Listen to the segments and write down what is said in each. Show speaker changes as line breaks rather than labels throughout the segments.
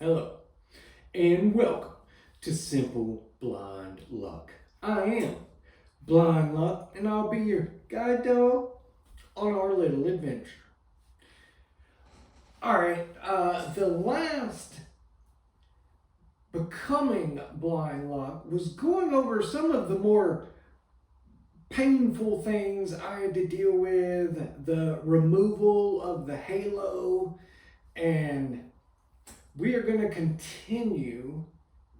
Hello, and welcome to Simple Blind Luck. I am Blind Luck, and I'll be your guide dog on our little adventure. Alright, the last Becoming Blind Luck was going over some of the more painful things I had to deal with, the removal of the halo, and we are going to continue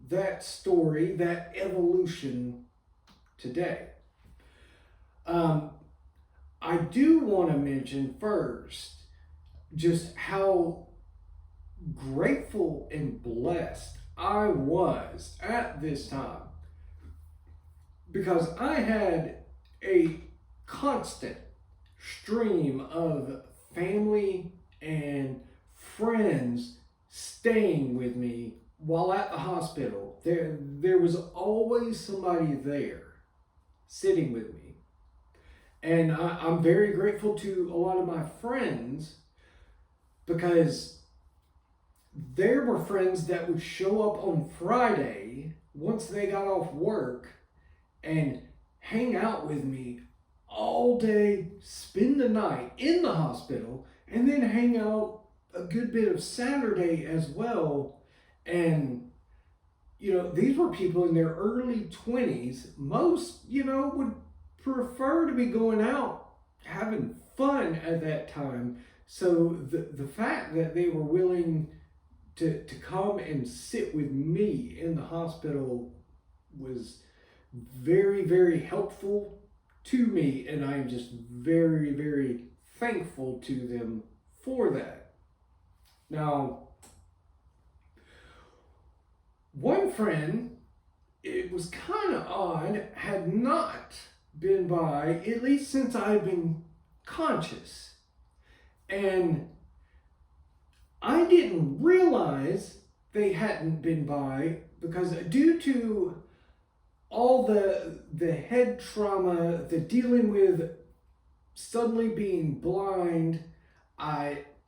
that story, that evolution today. I do want to mention first just how grateful and blessed I was at this time because I had a constant stream of family and friends staying with me while at the hospital. There was always somebody there sitting with me. And I'm very grateful to a lot of my friends because there were friends that would show up on Friday once they got off work and hang out with me all day, spend the night in the hospital, and then hang out a good bit of Saturday as well. And, these were people in their early 20s. Most, would prefer to be going out having fun at that time. So the fact that they were willing to come and sit with me in the hospital was very, very helpful to me. And I'm just very, very thankful to them for that. Now, one friend, it was kind of odd, had not been by, at least since I've been conscious. And I didn't realize they hadn't been by because due to all the head trauma, the dealing with suddenly being blind,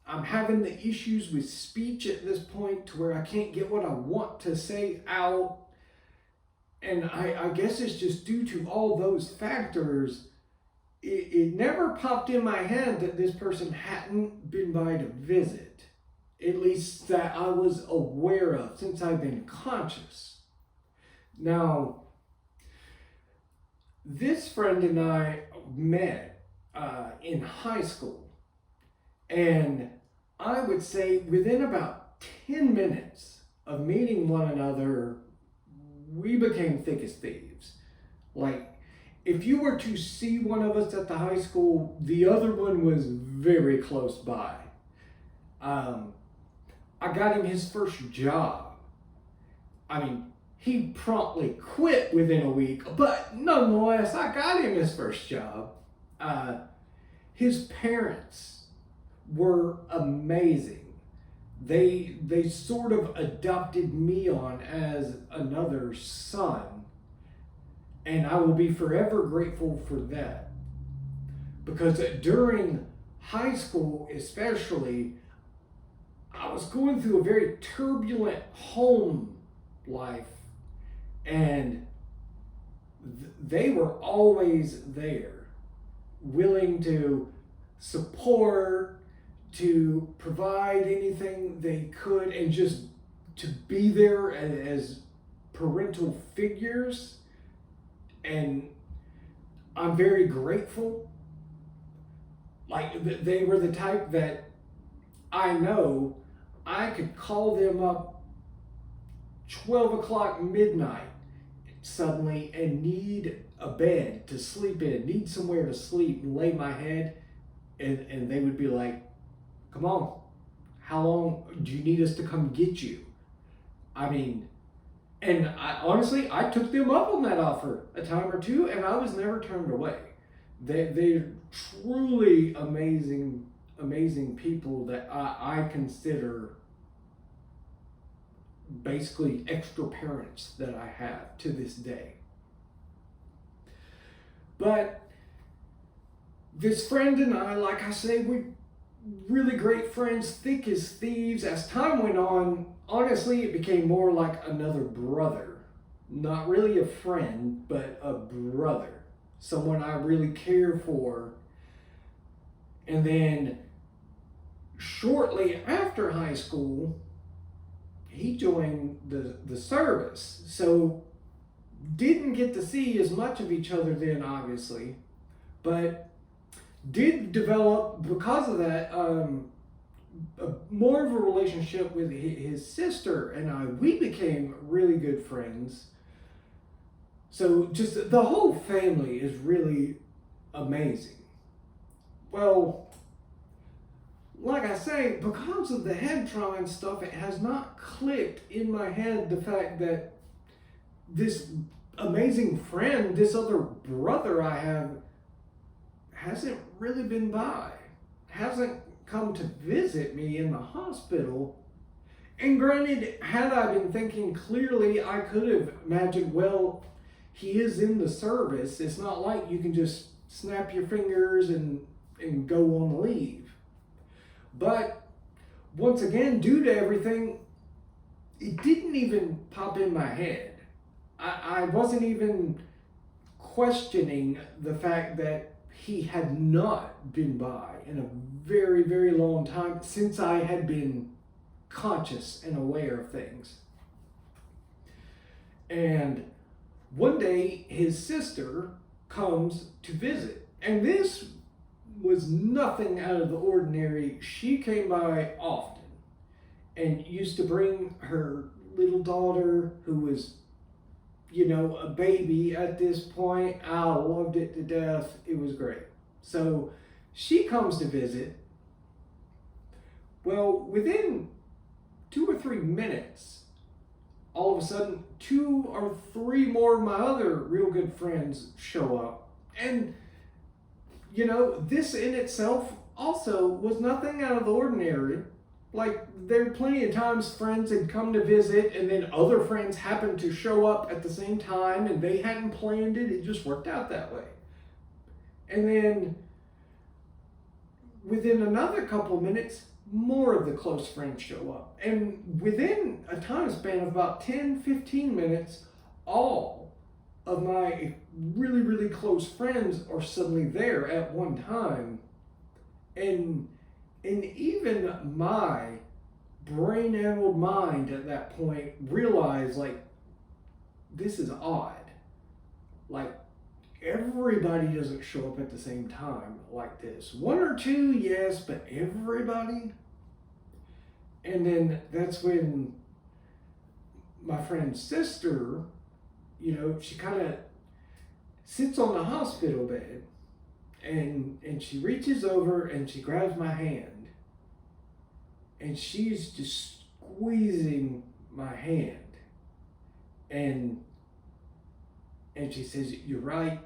I'm having the issues with speech at this point to where I can't get what I want to say out. And I guess it's just due to all those factors. It never popped in my head that this person hadn't been by to visit. At least that I was aware of since I've been conscious. Now, this friend and I met in high school. And I would say within about 10 minutes of meeting one another, we became thick as thieves. Like, if you were to see one of us at the high school, the other one was very close by. I got him his first job. He promptly quit within a week, but nonetheless, I got him his first job. His parents were amazing. They sort of adopted me on as another son, and I will be forever grateful for that. Because during high school especially, I was going through a very turbulent home life, and they were always there, willing to support, to provide anything they could, and just to be there as parental figures. And I'm very grateful. Like, they were the type that I know I could call them up 12 o'clock midnight suddenly and need a bed to sleep in, need somewhere to sleep and lay my head, and they would be like, come on, how long do you need us to come get you? And I took them up on that offer a time or two, and I was never turned away. They're truly amazing people that I consider basically extra parents that I have to this day. But this friend and I, like I say, really great friends, thick as thieves. As time went on, honestly, it became more like another brother. Not really a friend, but a brother. Someone I really care for. And then shortly after high school, he joined the service. So didn't get to see as much of each other then, obviously, but did develop, because of that, more of a relationship with his sister and I. We became really good friends. So just the whole family is really amazing. Well, like I say, because of the head trauma and stuff, it has not clicked in my head the fact that this amazing friend, this other brother I have, hasn't really been by, hasn't come to visit me in the hospital. And granted, had I been thinking clearly, I could have imagined, well, he is in the service. It's not like you can just snap your fingers and go on leave. But once again, due to everything, it didn't even pop in my head. I wasn't even questioning the fact that he had not been by in a very, very long time since I had been conscious and aware of things. And one day his sister comes to visit, and this was nothing out of the ordinary. She came by often and used to bring her little daughter, who was, a baby at this point. I loved it to death. It was great. So she comes to visit. Well, within 2 or 3 minutes, all of a sudden, 2 or 3 more of my other real good friends show up. And, this in itself also was nothing out of the ordinary. Like, there are plenty of times friends had come to visit and then other friends happened to show up at the same time and they hadn't planned it. It just worked out that way. And then within another couple of minutes, more of the close friends show up. And within a time span of about 10, 15 minutes, all of my really, really close friends are suddenly there at one time. And even my brain-addled mind at that point realized, this is odd. Everybody doesn't show up at the same time like this. 1 or 2, yes, but everybody? And then that's when my friend's sister, she kind of sits on the hospital bed and she reaches over and she grabs my hand and she's just squeezing my hand. And she says, "You're right,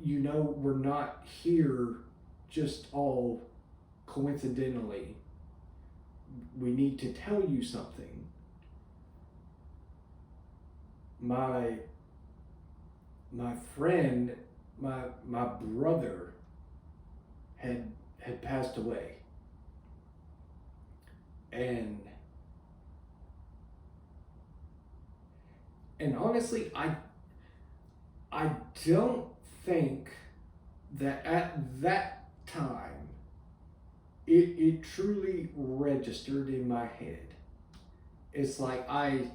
we're not here just all coincidentally. We need to tell you something. My friend, my brother had passed away. And honestly, I don't think that at that time it truly registered in my head. It's like I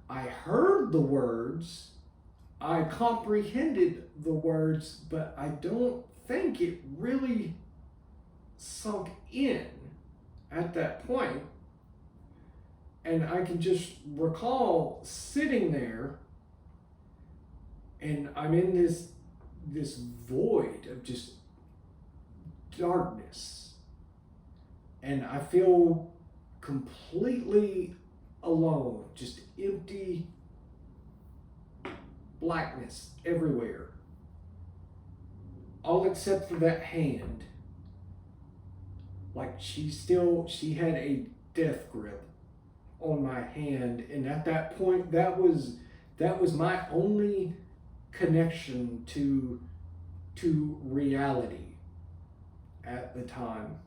heard the words, I comprehended the words, but I don't think it really sunk in at that point. And I can just recall sitting there and I'm in this void of just darkness. And I feel completely alone, just empty blackness everywhere. All except for that hand. Like she had a death grip on my hand. And at that point, that was my only connection to reality at the time.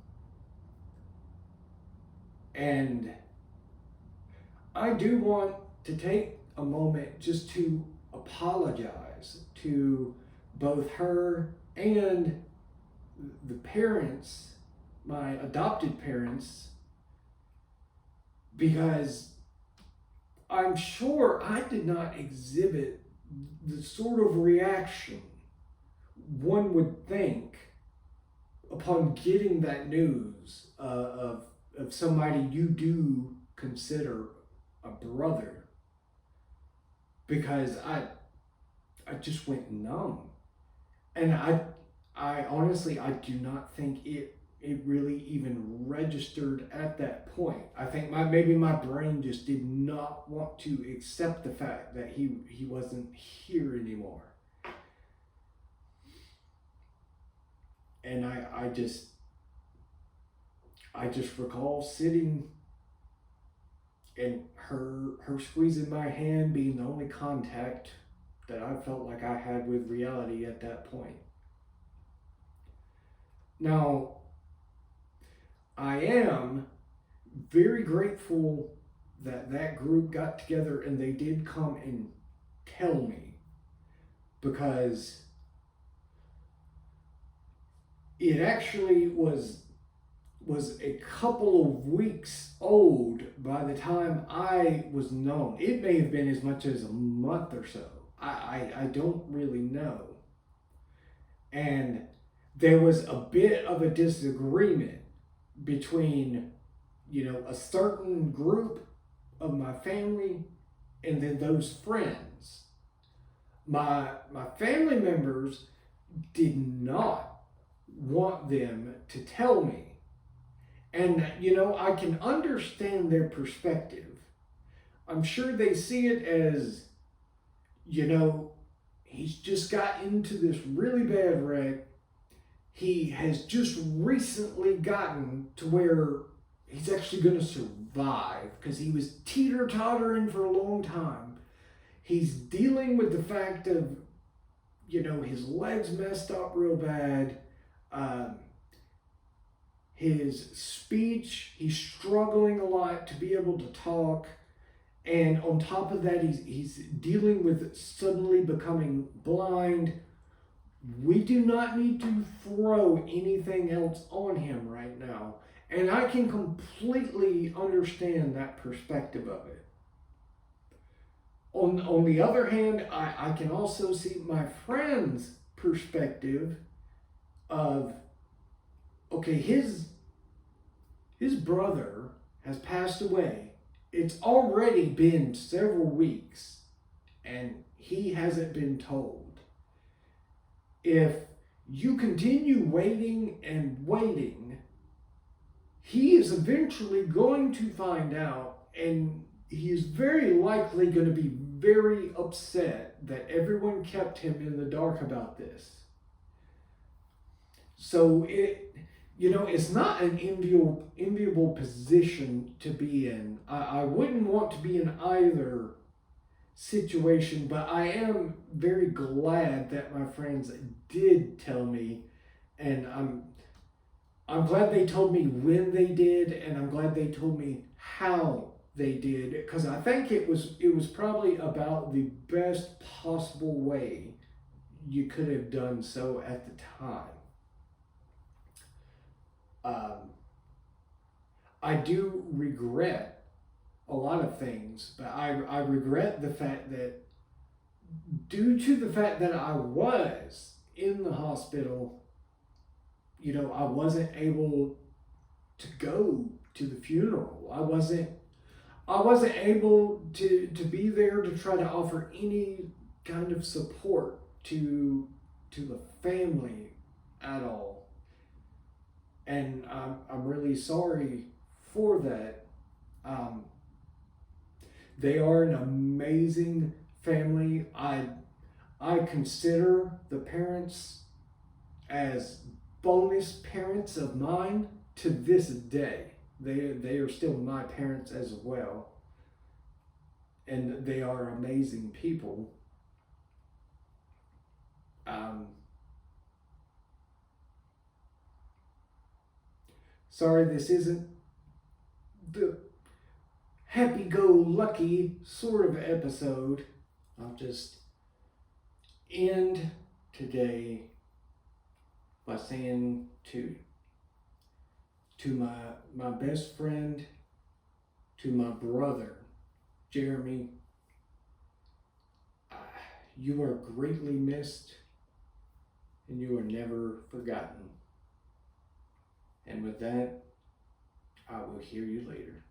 And I do want to take a moment just to apologize to both her and the parents, my adopted parents, because I'm sure I did not exhibit the sort of reaction one would think upon getting that news of somebody you do consider a brother, because I just went numb, and I honestly I do not think it really even registered at that point. I think maybe my brain just did not want to accept the fact that he wasn't here anymore. And I just recall sitting and her squeezing my hand being the only contact that I felt like I had with reality at that point. Now, I am very grateful that that group got together and they did come and tell me, because it actually was a couple of weeks old by the time I was known. It may have been as much as a month or so. I don't really know. And there was a bit of a disagreement between, a certain group of my family and then those friends. My family members did not want them to tell me. And, I can understand their perspective. I'm sure they see it as, he's just got into this really bad wreck. He has just recently gotten to where he's actually going to survive, because he was teeter-tottering for a long time. He's dealing with the fact of, his legs messed up real bad. His speech, he's struggling a lot to be able to talk. And on top of that, he's dealing with suddenly becoming blind. We do not need to throw anything else on him right now. And I can completely understand that perspective of it. On the other hand, I can also see my friend's perspective of, okay, his brother has passed away. It's already been several weeks, and he hasn't been told. If you continue waiting and waiting, he is eventually going to find out, and he is very likely going to be very upset that everyone kept him in the dark about this. So it's not an enviable position to be in. I wouldn't want to be in either situation, but I am very glad that my friends did tell me, and I'm glad they told me when they did, and I'm glad they told me how they did, because I think it was probably about the best possible way you could have done so at the time. I do regret a lot of things, but I regret the fact that, due to the fact that I was in the hospital, I wasn't able to go to the funeral. I wasn't able to be there to try to offer any kind of support to the family at all. And I'm really sorry for that. They are an amazing family. I consider the parents as bonus parents of mine to this day. They are still my parents as well. And they are amazing people. Sorry, this isn't the happy-go-lucky sort of episode, I'll just end today by saying to my best friend, to my brother, Jeremy, you are greatly missed and you are never forgotten. And with that, I will hear you later.